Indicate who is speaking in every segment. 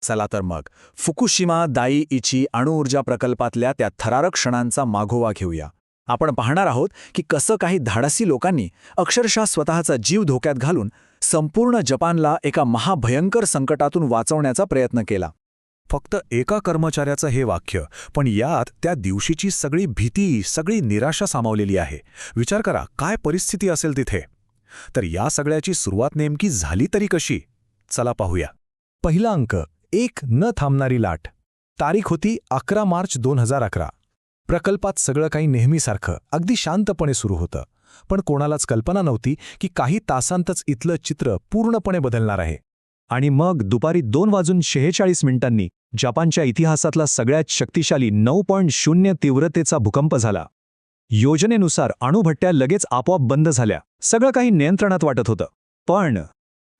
Speaker 1: चला तर मग फुकुशिमा दाईइची अणुऊर्जा प्रकल्पातल्या त्या थरारक क्षणांचा मागोवा घेऊया. आपण पाहणार आहोत की कसं काही धाडसी लोकांनी अक्षरशः स्वतःचा जीव धोक्यात घालून संपूर्ण जपानला एका महाभयंकर संकटातून वाचवण्याचा प्रयत्न केला.
Speaker 2: फक्त एका कर्मचाऱ्याचं हे वाक्य, पण यात त्या दिवशीची सगळी भीती, सगळी निराशा सामावलेली आहे. विचार करा, काय परिस्थिती असेल तिथे. तर या सगळ्याची सुरुवात नेमकी झाली तरी कशी? चला पाहूया. पहिला अंक, एक न थांबणारी लाट. तारीख होती 11 मार्च 2011. प्रकल्पात सगळं काही नेहमीसारखं अगदी शांतपणे सुरू होतं. पण कोणालाच कल्पना नव्हती की काही तासांतच इथलं चित्र पूर्णपणे बदलणार आहे. आणि मग दुपारी 2:46 जपानच्या इतिहासातला सगळ्यात शक्तिशाली 9.0 तीव्रतेचा भूकंप झाला. योजनेनुसार अणुभट्ट्या लगेच आपोआप बंद झाल्या. सगळं काही नियंत्रणात वाटत होतं. पण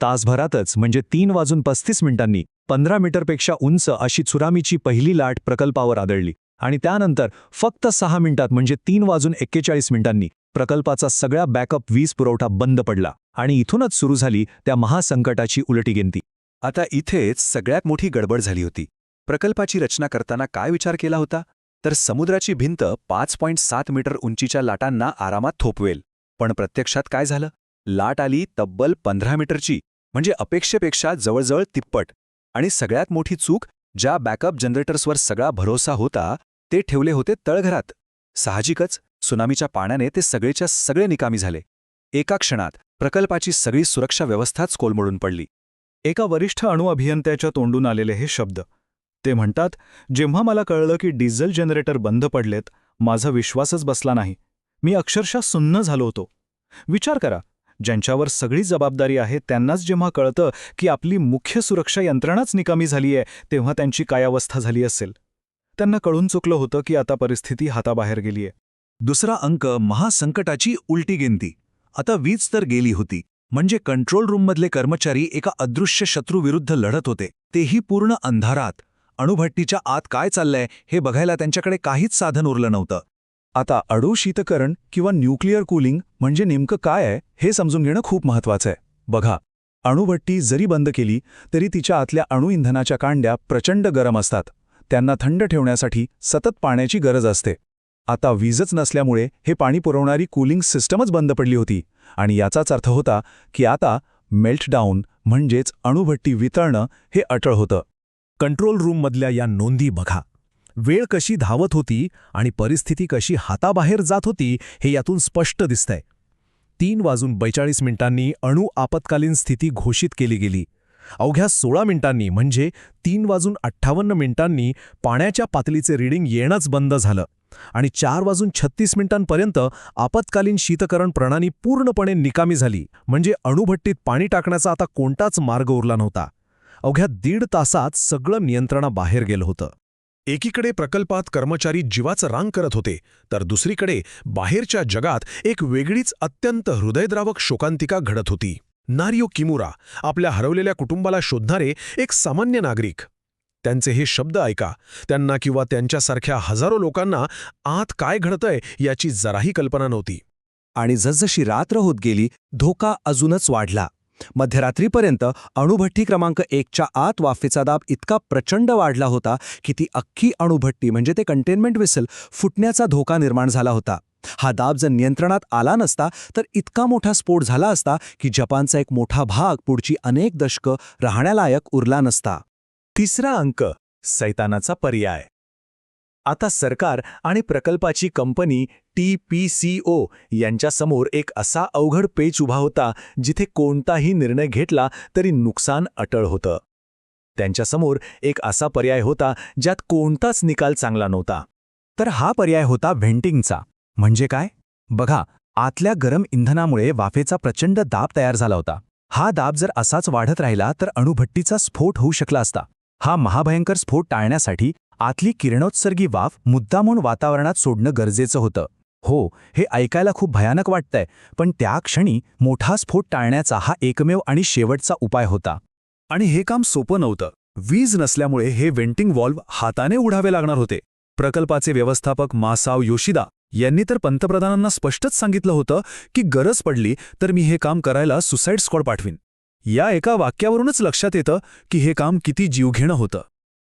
Speaker 2: तासभरातच म्हणजे 3:35 15 मीटरपेक्षा उंच अशी त्सुनामीची पहिली लाट प्रकल्पावर आदळली. आणि त्यानंतर फक्त 6 मिनिटात म्हणजे 3:41 प्रकल्पाचा सगळा बॅकअप वीज पुरवठा बंद पडला. आणि इथूनच सुरू झाली त्या महासंकटाची उलटीगिनती.
Speaker 3: आता इथेच सगळ्यात मोठी गडबड झाली होती. प्रकल्पाची रचना करताना काय विचार केला होता? तर समुद्राची भिंत 5.7 मीटर उंचीच्या लाटांना आरामात थोपवेल. पण प्रत्यक्षात काय झालं? लाट आली तब्बल 15 मीटरची, म्हणजे अपेक्षेपेक्षा जवळजवळ तिप्पट. आणि सगळ्यात मोठी चूक, ज्या बॅकअप जनरेटर्सवर सगळा भरोसा होता ते ठेवले होते तळघरात. साहजिकच त्सुनामीच्या पाण्याने ते सगळेच्या सगळे निकामी झाले. एका क्षणात प्रकल्पाची सगळी सुरक्षा व्यवस्थाच कोलमडून पडली.
Speaker 2: एका वरिष्ठ अणुअभियंत्याच्या तोंडून आलेले हे शब्द. ते म्हणतात, जेव्हा मला कळलं की डिझेल जनरेटर बंद पडलेत, माझा विश्वासच बसला नाही. मी अक्षरशः सुन्न झालो होतो. विचार करा, ज्यांच्यावर सगळी जबाबदारी आहे त्यांनाच जेव्हा कळतं की आपली मुख्य सुरक्षा यंत्रणाच निकामी झाली आहे, तेव्हा त्यांची काय अवस्था झाली असेल. त्यांना कळून चुकलं होतं की आता परिस्थिती हाताबाहेर गेलीये. दुसरा अंक, महासंकटाची उलटी गिनती. आता वीज तर गेली होती, म्हणजे कंट्रोल रूममधले कर्मचारी एका अदृश्य शत्रूविरुद्ध लढत होते, तेही पूर्ण अंधारात. अणुभट्टीच्या आत काय चाललंय हे बघायला त्यांच्याकडे काहीच साधन उरलं नव्हतं. आता अणु शीतकरण किंवा न्यूक्लिअर कूलिंग म्हणजे नेमकं काय आहे हे समजून घेणं खूप महत्त्वाचं आहे. बघा, अणुभट्टी जरी बंद केली तरी तिच्या आतल्या अणुइंधनाच्या कांड्या प्रचंड गरम असतात. त्यांना थंड ठेवण्यासाठी सतत पाण्याची गरज असते. आता वीजच नसल्यामुळे हे पाणी पुरवणारी कूलिंग सिस्टमच बंद पडली होती. आणि याचाच अर्थ होता की आता मेल्टडाऊन म्हणजेच अणुभट्टी वितळणं हे अटळ होतं. कंट्रोल रूममधल्या या नोंदी बघा. वेळ कशी धावत होती आणि परिस्थिती कशी हाताबाहेर जात होती हे यातून स्पष्ट दिसतंय. 3:42 अणु आपत्कालीन स्थिती घोषित केली गेली. अवघ्या 16 मिनिटांनी म्हणजे 3:58 पाण्याच्या पातळीचे रीडिंग येणंच बंद झालं. आणि 4:36 आपत्कालीन शीतकरण प्रणाली पूर्णपणे निकामी झाली. म्हणजे अणुभट्टीत पाणी टाकण्याचा आता कोणताच मार्ग उरला नव्हता. अवघ्या 1.5 तासात सगळं नियंत्रणाबाहेर गेलं होतं. एकीकडे प्रकल्पात कर्मचारी जीवाचं रांग करत होते, तर दुसरीकडे बाहेरच्या जगात एक वेगळीच अत्यंत हृदयद्रावक शोकांतिका घडत होती. नारियो किमुरा, आपल्या हरवलेल्या कुटुंबाला शोधणारे एक सामान्य नागरिक. त्यांचे हे शब्द ऐका. त्यांना किंवा त्यांच्यासारख्या हजारो लोकांना आत काय घडतंय याची जराही कल्पना नव्हती.
Speaker 3: आणि जसजशी रात्र होत गेली, धोका अजूनच वाढला. मध्यरात्रीपर्यंत अणुभट्टी क्रमांक 1च्या आत वाफेचा दाब इतका प्रचंड वाढला होता की ती अख्खी अणुभट्टी म्हणजे ते कंटेनमेंट व्हेसल फुटण्याचा धोका निर्माण झाला होता. हा दाब जर नियंत्रणात आला नसता तर इतका मोठा स्फोट झाला असता की जपानचा एक मोठा भाग पुढची अनेक दशकं राहण्यालायक उरला नसता.
Speaker 2: तिसरा अंक, सैतानाचा पर्याय. आता सरकार आणि प्रकल्पाची कंपनी TPCO यांच्यासमोर एक असा अवघड पेच उभा होता जिथे कोणताही निर्णय घेतला तरी नुकसान अटळ होतं. त्यांच्यासमोर एक असा पर्याय होता ज्यात कोणताच निकाल चांगला नव्हता. तर हा पर्याय होता व्हेंटिंगचा. म्हणजे काय? बघा, आतल्या गरम इंधनामुळे वाफेचा प्रचंड दाब तयार झाला होता. हा दाब जर असाच वाढत राहिला तर अणुभट्टीचा स्फोट होऊ शकला असता. हा महाभयंकर स्फोट टाळण्यासाठी आतली किरणोत्सर्गी वाफ मुद्दामून वातावरणात सोडणं गरजेचं होतं. हो, हे ऐकायला खूप भयानक वाटतंय, पण त्या क्षणी मोठा स्फोट टाळण्याचा हा एकमेव आणि शेवटचा उपाय होता. आणि हे काम सोपं नव्हतं. वीज नसल्यामुळे हे व्हेंटिंग व्हॉल्व्ह हाताने उघडावे लागणार होते. प्रकल्पाचे व्यवस्थापक मासाओ योशिदा यांनी तर पंतप्रधानांना स्पष्टच सांगितलं होतं की गरज पडली तर मी हे काम करायला सुसाईड स्क्वॉड पाठवीन.
Speaker 1: या एका वाक्यावरूनच लक्षात येतं की हे काम किती जीवघेणं होतं.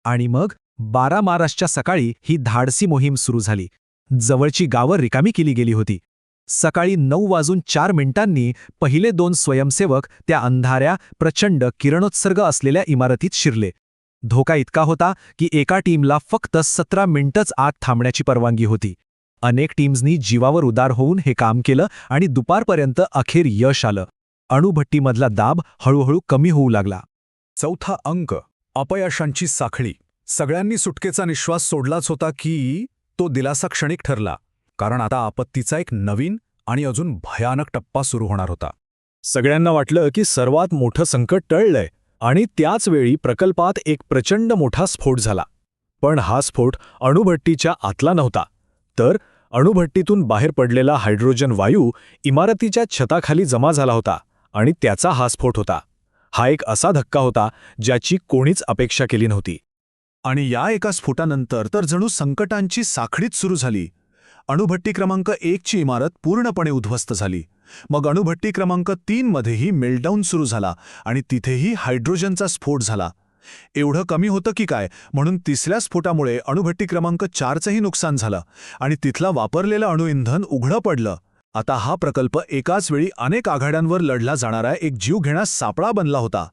Speaker 3: आणि मग 12 मार्चच्या सकाळी ही धाडसी मोहीम सुरू झाली. जवळची गावं रिकामी केली गेली होती. सकाळी 9:04 पहिले 2 स्वयंसेवक त्या अंधाऱ्या प्रचंड किरणोत्सर्ग असलेल्या इमारतीत शिरले. धोका इतका होता की एका टीमला फक्त 17 मिनिटंच आत थांबण्याची परवानगी होती. अनेक टीम्सनी जीवावर उदार होऊन हे काम केलं आणि दुपारपर्यंत अखेर यश आलं. अणुभट्टीमधला दाब हळूहळू कमी होऊ लागला.
Speaker 1: चौथा अंक, अपयशांची साखळी. सगळ्यांनी सुटकेचा निश्वास सोडलाच होता की तो दिलासा क्षणिक ठरला, कारण आता आपत्तीचा एक नवीन आणि अजून भयानक टप्पा सुरू होणार होता.
Speaker 2: सगळ्यांना वाटलं की सर्वात मोठं संकट टळलंय आणि त्याच वेळी प्रकल्पात एक प्रचंड मोठा स्फोट झाला. पण हा स्फोट अणुभट्टीच्या आतला नव्हता, तर अणुभट्टीतून बाहेर पडलेला हायड्रोजन वायू इमारतीच्या छताखाली जमा झाला होता आणि त्याचा हा स्फोट होता. हा एक असा धक्का होता ज्याची कोणीच अपेक्षा केली नव्हती.
Speaker 1: आणि या एका स्फोटानंतर तर जणू संकटांची साखळीच सुरू झाली. अणुभट्टी क्रमांक 1 ची इमारत पूर्णपणे उद्ध्वस्त झाली. मग अणुभट्टी क्रमांक 3 मध्येही मेल्टडाऊन सुरू झाला आणि तिथेही हायड्रोजनचा स्फोट झाला. एवढं कमी होतं की काय, म्हणून तिसऱ्या स्फोटामुळे अणुभट्टी क्रमांक 4चंही नुकसान झालं आणि तिथला वापरलेलं अणुइंधन उघडं पडलं. आता हा प्रकल्प एकाच वेळी अनेक आघाड्यांवर लढला जाणारा एक जीवघेणा सापळा बनला होता.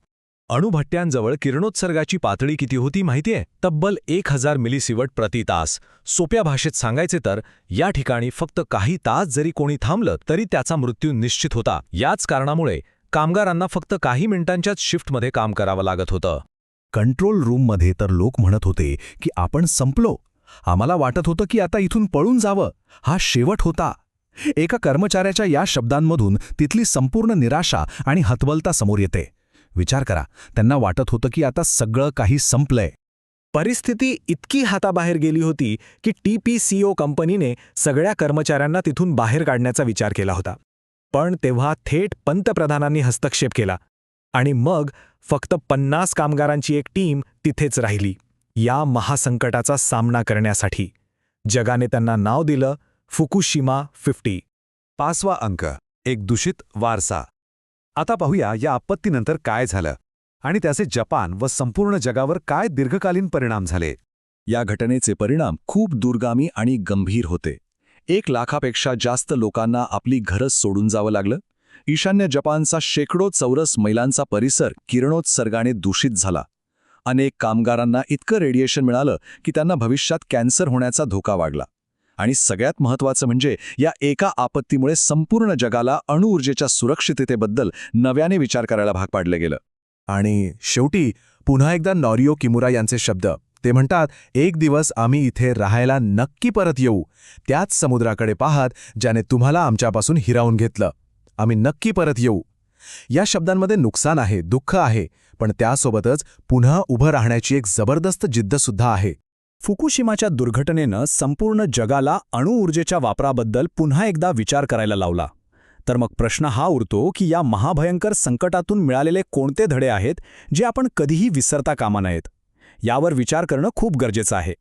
Speaker 3: अणुभट्ट्यांजवळ किरणोत्सर्गाची पातळी किती होती माहितीये? तब्बल 1000 मिलिसिवर्ट प्रति तास. सोप्या भाषेत सांगायचे तर या ठिकाणी फक्त काही तास जरी कोणी थांबलं तरी त्याचा मृत्यू निश्चित होता. याच कारणामुळे कामगारांना फक्त काही मिनिटांच्याच शिफ्टमध्ये काम करावं लागत होतं. कंट्रोल रूममध्ये तर लोक म्हणत होते की आपण संपलो. आम्हाला वाटत होतं की आता इथून पळून जावं. हा शेवट होता. एका कर्मचाऱ्याच्या या शब्दांमधून तिथली संपूर्ण निराशा आणि हतबलता समोर येते. विचार करा, त्यांना वाटत होतं की आता सगळं काही संपलंय.
Speaker 2: परिस्थिती इतकी हाताबाहेर गेली होती की TPCO कंपनीने सगळ्या कर्मचाऱ्यांना तिथून बाहेर काढण्याचा विचार केला होता. पण तेव्हा थेट पंतप्रधानांनी हस्तक्षेप केला आणि मग फक्त 50 कामगारांची एक टीम तिथेच राहिली. या महासंकटाचा सामना करण्यासाठी जगाने त्यांना नाव दिलं फुकुशिमा 50.
Speaker 3: 5वा अंक, एक दूषित वारसा. आता पाहूया या आपत्तीनंतर काय झालं आणि त्याचे जपान व संपूर्ण जगावर काय दीर्घकालीन परिणाम झाले. या घटनेचे परिणाम खूप दूरगामी आणि गंभीर होते. 1 लाखापेक्षा जास्त लोकांना आपली घरं सोडून जावं लागलं. ईशान्य जपानचा शेकडो चौरस मैलांचा परिसर किरणोत्सर्गाने दूषित झाला. अनेक कामगारांना इतकं रेडिएशन मिळालं की त्यांना भविष्यात कॅन्सर होण्याचा धोका वाढला. आणि सगळ्यात महत्त्वाचं म्हणजे या एका आपत्तीमुळे संपूर्ण जगाला अणुऊर्जेच्या सुरक्षिततेबद्दल नव्याने विचार करायला भाग पाडलं गेलं.
Speaker 1: आणि शेवटी पुन्हा एकदा नोरियो किमुरा यांचे शब्द. ते म्हणतात, एक दिवस आम्ही इथे राहायला नक्की परत येऊ, त्याच समुद्राकडे पाहत ज्याने तुम्हाला आमच्यापासून हिरावून घेतलं. आम्ही नक्की परत येऊ. या शब्दांमध्ये नुकसान आहे, दुःख आहे, पण त्यासोबतच पुन्हा उभं राहण्याची एक जबरदस्त जिद्दसुद्धा आहे.
Speaker 2: फुकुशिमाच्या दुर्घटनेनं संपूर्ण जगाला अणुऊर्जेच्या वापराबद्दल पुन्हा एकदा विचार करायला लावला. तर मग प्रश्न हा उरतो की या महाभयंकर संकटातून मिळालेले कोणते धडे आहेत जे आपण कधीही विसरता कामा नयेत. यावर विचार करणं खूप गरजेचं आहे.